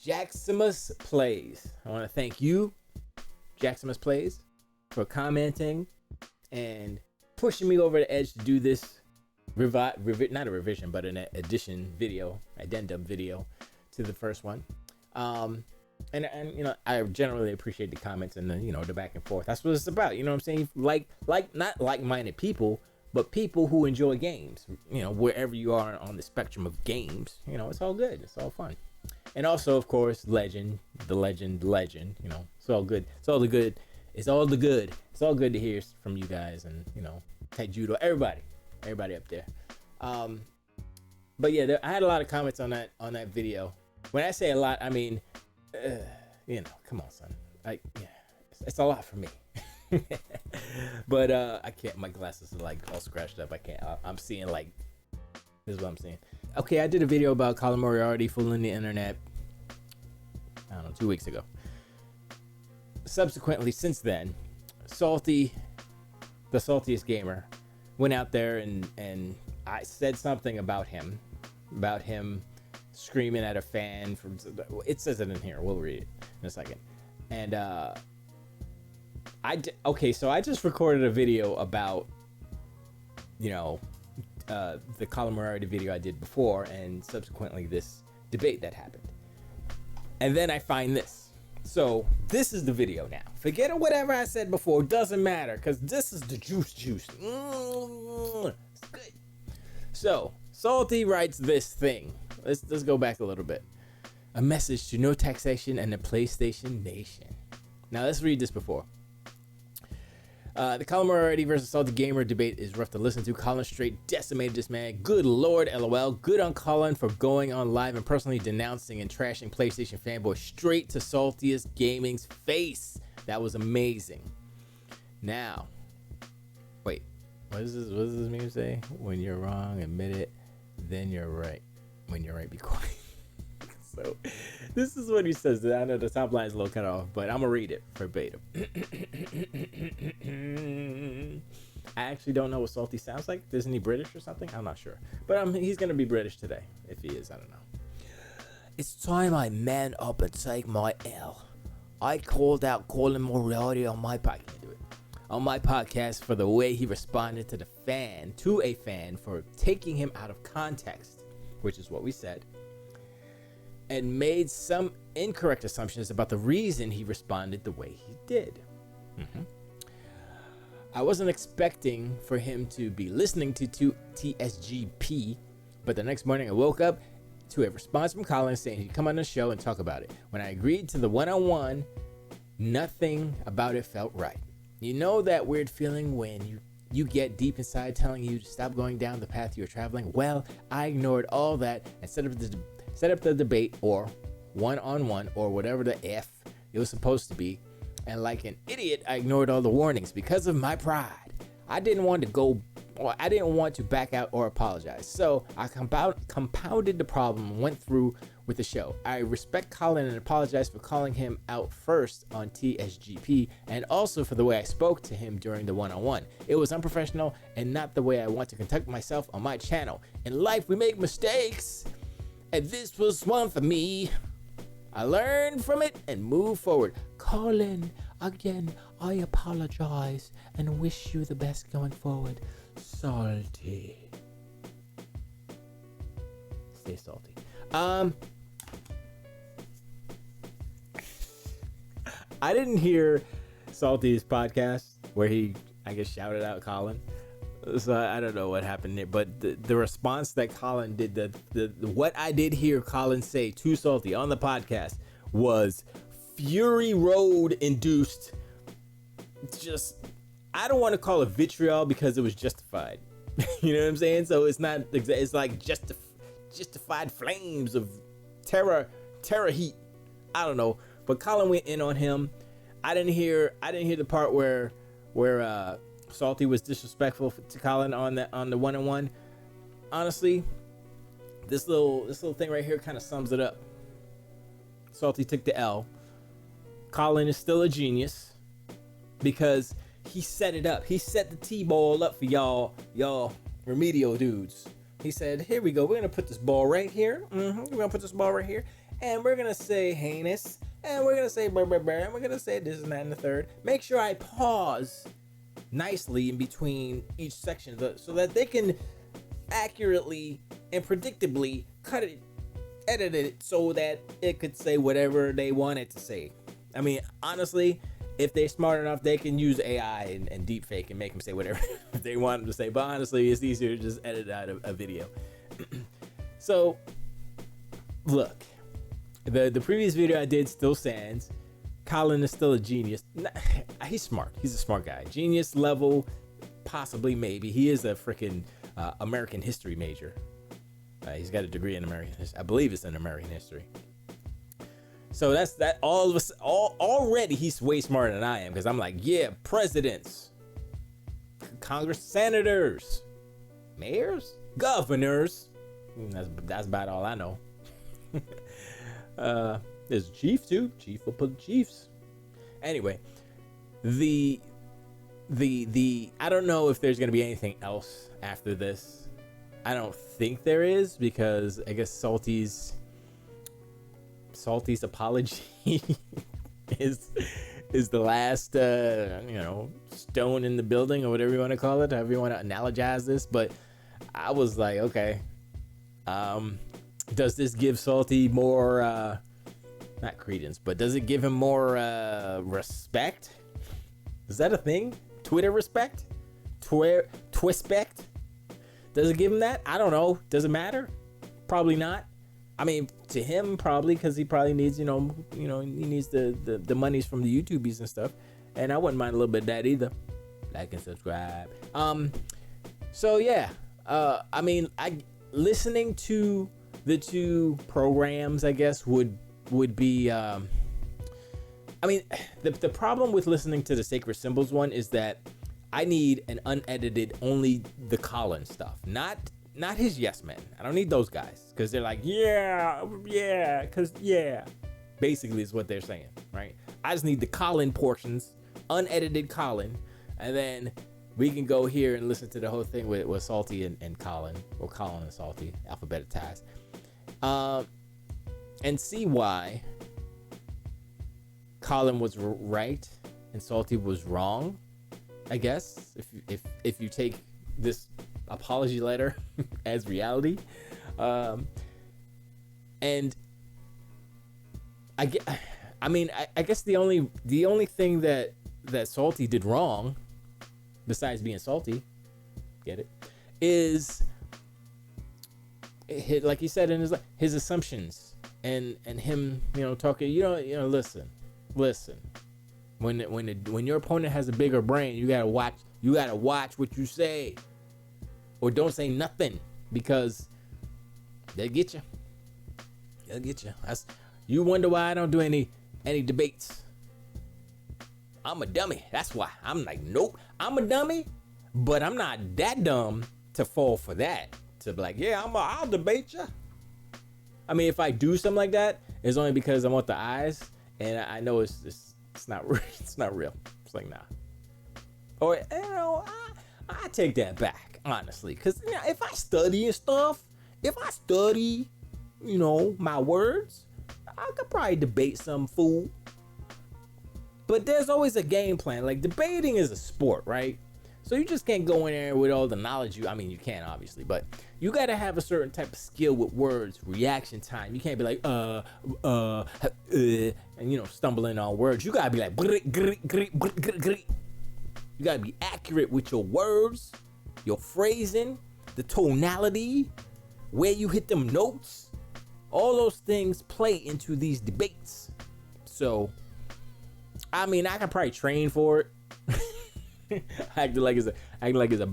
Jaximus Plays. I want to thank you, Jaximus Plays, for commenting and pushing me over the edge to do this not a revision, but an addition video, addendum video to the first one. And you know, I generally appreciate the comments and the, you know, the back and forth. That's what it's about. You know what I'm saying? Like not like-minded people, but people who enjoy games. You know, wherever you are on the spectrum of games, you know, it's all good. It's all fun. And also, of course, the legend. You know, it's all good. It's all the good. It's all good to hear from you guys, and you know, Ted Judo, everybody up there. But yeah, I had a lot of comments on that video. When I say a lot, I mean, you know, come on, son. It's a lot for me. But I can't. My glasses are like all scratched up. I can't. I'm seeing like. This is what I'm seeing. Okay, I did a video about Colin Moriarty fooling the internet. I don't know, 2 weeks ago. Subsequently, since then, the saltiest gamer, went out there and I said something about him screaming at a fan. It says it in here. We'll read it in a second. And so I just recorded a video about, you know, the Colin Moriarty video I did before, and subsequently this debate that happened. And then I find this. So this is the video now. Forget whatever I said before. Doesn't matter, because this is the juice. It's good. So Salty writes this thing. Let's go back a little bit. A message to no taxation and the PlayStation Nation. Now let's read this before. The Colin Moriarty versus Salty Gamer debate is rough to listen to. Colin straight decimated this man. Good lord, LOL. Good on Colin for going on live and personally denouncing and trashing PlayStation fanboy straight to Saltiest Gaming's face. That was amazing. Now, wait, what does this meme say? When you're wrong, admit it. Then you're right. When you're right, be quiet. So this is what he says. I know the top line is a little cut off, but I'm gonna read it verbatim. I actually don't know what Salty sounds like. Isn't he British or something? I'm not sure, but he's gonna be British today. If he is, I don't know. It's time I man up and take my L. I called out Colin Moriarty on my podcast for the way he responded to a fan for taking him out of context, which is what we said, and made some incorrect assumptions about the reason he responded the way he did. I wasn't expecting for him to be listening to TSGP, but the next morning I woke up to a response from Colin saying he'd come on the show and talk about it. When I agreed to the one-on-one, nothing about it felt right. You know that weird feeling when you get deep inside telling you to stop going down the path you're traveling? Well, I ignored all that and set up the debate or one-on-one or whatever the F it was supposed to be. And like an idiot, I ignored all the warnings because of my pride. I didn't want to back out or apologize. So I compounded the problem and went through with the show. I respect Colin and apologize for calling him out first on TSGP and also for the way I spoke to him during the one-on-one. It was unprofessional and not the way I want to conduct myself on my channel. In life, we make mistakes, and this was one for me. I learned from it and moved forward. Colin, again, I apologize and wish you the best going forward. Salty. Stay salty. I didn't hear Salty's podcast where he, I guess, shouted out Colin. So I don't know what happened there, but the response that Colin did, what I did hear Colin say to Salty on the podcast was Fury Road induced. Just, I don't want to call it vitriol because it was justified. You know what I'm saying? So it's not, it's like justified flames of terror heat. I don't know, but Colin went in on him. I didn't hear the part where Salty was disrespectful to Colin on the one-on-one. Honestly, this little thing right here kind of sums it up. Salty took the L. Colin is still a genius because he set it up. He set the T-ball up for y'all remedial dudes. He said, here we go. We're going to put this ball right here. We're going to put this ball right here. and we're gonna say heinous, and we're gonna say blah, blah, blah, and we're gonna say this and that and the third. Make sure I pause nicely in between each section so that they can accurately and predictably edit it so that it could say whatever they want it to say. I mean, honestly, if they're smart enough, they can use AI and deepfake and make them say whatever they want them to say. But honestly, it's easier to just edit out a video. So, look, the previous video I did still stands. Colin is still a genius. He's smart. He's a smart guy. Genius level, possibly, maybe. He is a freaking American history major. He's got a degree in American history. I believe it's in American history. So that's that. All of us, already, he's way smarter than I am, because I'm like, yeah, presidents, Congress, senators, mayors, governors. That's about all I know. There's a chief too. Chief will put chiefs. Anyway, the I don't know if there's gonna be anything else after this. I don't think there is, because I guess Salty's apology is the last stone in the building, or whatever you want to call it, however you want to analogize this. But I was like, okay, does this give Salty more not credence, but does it give him more respect? Is that a thing? Twitter respect? Twispect? Does it give him that? I don't know. Does it matter? Probably not. I mean, to him, probably, because he probably needs, he needs the monies from the YouTubies and stuff. And I wouldn't mind a little bit of that either. Like and subscribe. So yeah. I mean, listening to the two programs, I guess, would be. I mean, the problem with listening to the Sacred Symbols one is that I need an unedited, only the Colin stuff, not his yes men. I don't need those guys, because they're like, yeah, because yeah, basically is what they're saying, right? I just need the Colin portions, unedited Colin, and then we can go here and listen to the whole thing with Salty and Colin, or Colin and Salty, alphabetized, and see why Colin was right and Salty was wrong. I guess if you take this apology letter as reality, and I guess the only thing that Salty did wrong, besides being salty, get it, is like he said in his assumptions and him talking. Listen. When your opponent has a bigger brain, you gotta watch what you say, or don't say nothing, because they'll get you. You wonder why I don't do any debates. I'm a dummy. That's why. I'm like, nope. I'm a dummy, but I'm not that dumb to fall for that. To be like, yeah, I'll debate you. I mean, if I do something like that, it's only because I want the eyes, and I know it's not real. It's not real. It's like, nah. Or I take that back, honestly, because if I study and stuff, my words, I could probably debate some fool. But there's always a game plan. Like, debating is a sport, right? So you just can't go in there with all the knowledge you can, obviously, but you got to have a certain type of skill with words, reaction time. You can't be like, and stumbling on words. You got to be like, you got to be accurate with your words, your phrasing, the tonality, where you hit them notes. All those things play into these debates. So, I mean, I can probably train for it. acting like it's a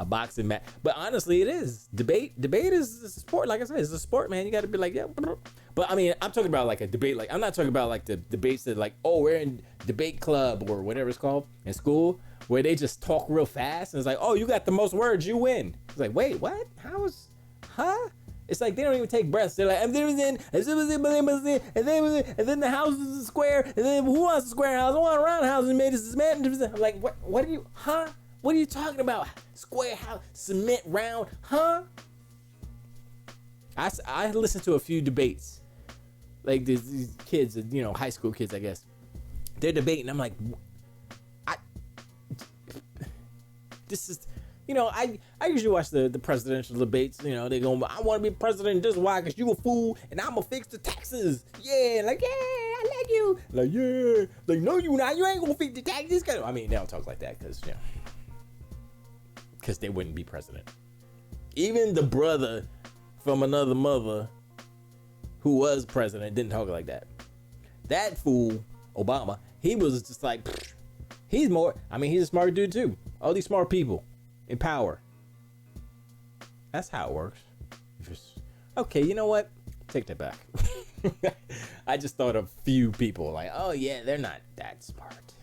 boxing match, but honestly, it is debate is a sport. Like I said, it's a sport, man. You got to be like, yeah. But I mean, I'm talking about like a debate. Like, I'm not talking about like the debates that like, oh, we're in debate club or whatever it's called in school, where they just talk real fast and it's like, oh, you got the most words, you win. It's like, wait, what? It's like they don't even take breaths. They're like, and then the house is a square, and then who wants a square house? I want a round house and made of cement. I'm like, what are you, What are you talking about? Square house, cement, round, I listened to a few debates Like these kids, you know, high school kids, I guess. They're debating. I'm like, this is, you know, I usually watch the presidential debates. You know, they go, I want to be president. This is why, because you a fool, and I'm gonna fix the taxes. Yeah, like, yeah, I like you. Like, yeah, like, no, you not. You ain't gonna fix the taxes. I mean, they don't talk like that because, you know, because they wouldn't be president. Even the brother from another mother who was president didn't talk like that. That fool, Obama, he was just like, he's more, I mean, he's a smart dude too. All these smart people in power. That's how it works. Just, okay, you know what? Take that back. I just thought of few people like, oh yeah, they're not that smart.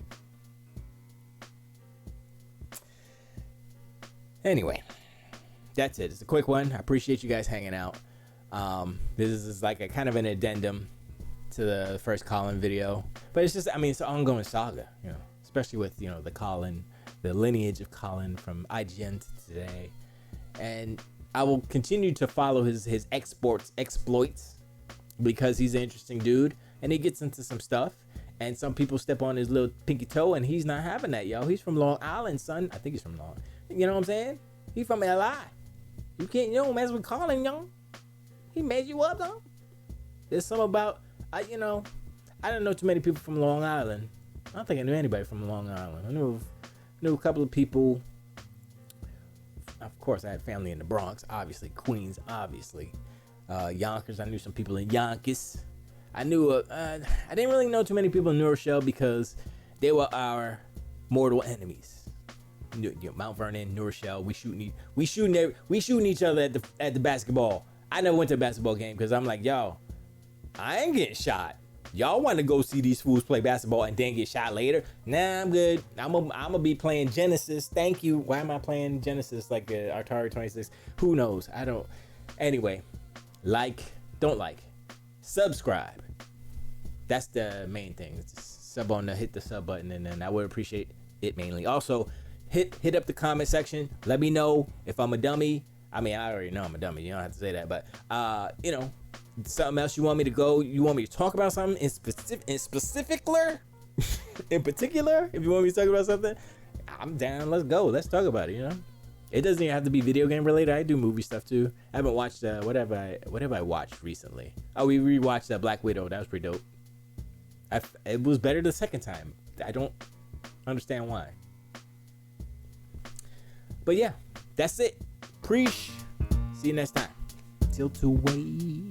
Anyway, that's it. It's a quick one. I appreciate you guys hanging out. This is like a kind of an addendum to the first Colin video, but it's just, I mean, it's an ongoing saga, you know, especially with, you know, the lineage of Colin from IGN to today. And I will continue to follow his exploits because he's an interesting dude and he gets into some stuff, and some people step on his little pinky toe, and he's not having that, yo. He's from Long Island, son. I think he's from Long, you know what I'm saying? He's from LI. You can't, you don't mess with Colin, yo. He made you up, though. There's something about, I don't know too many people from Long Island. I don't think I knew anybody from Long Island. I knew a couple of people. Of course, I had family in the Bronx, obviously. Queens, obviously. Yonkers, I knew some people in Yonkers. I didn't really know too many people in New Rochelle because they were our mortal enemies. You know, Mount Vernon, New Rochelle, we shooting each other at the basketball. I never went to a basketball game because I'm like, yo, I ain't getting shot. Y'all want to go see these fools play basketball and then get shot later? Nah, I'm good. I'm gonna be playing Genesis. Thank you. Why am I playing Genesis like Atari 26? Who knows? I don't. Anyway, don't like, subscribe. That's the main thing. Just hit the sub button, and then I would appreciate it mainly. Also, hit up the comment section. Let me know if I'm a dummy. I mean, I already know I'm a dummy. You don't have to say that, but you know, something else you want me to go. You want me to talk about something in particular. If you want me to talk about something, I'm down. Let's go. Let's talk about it. You know, it doesn't even have to be video game related. I do movie stuff too. I haven't watched what have I watched recently? Oh, we rewatched Black Widow. That was pretty dope. It was better the second time. I don't understand why. But yeah, that's it. See you next time. Tilt away.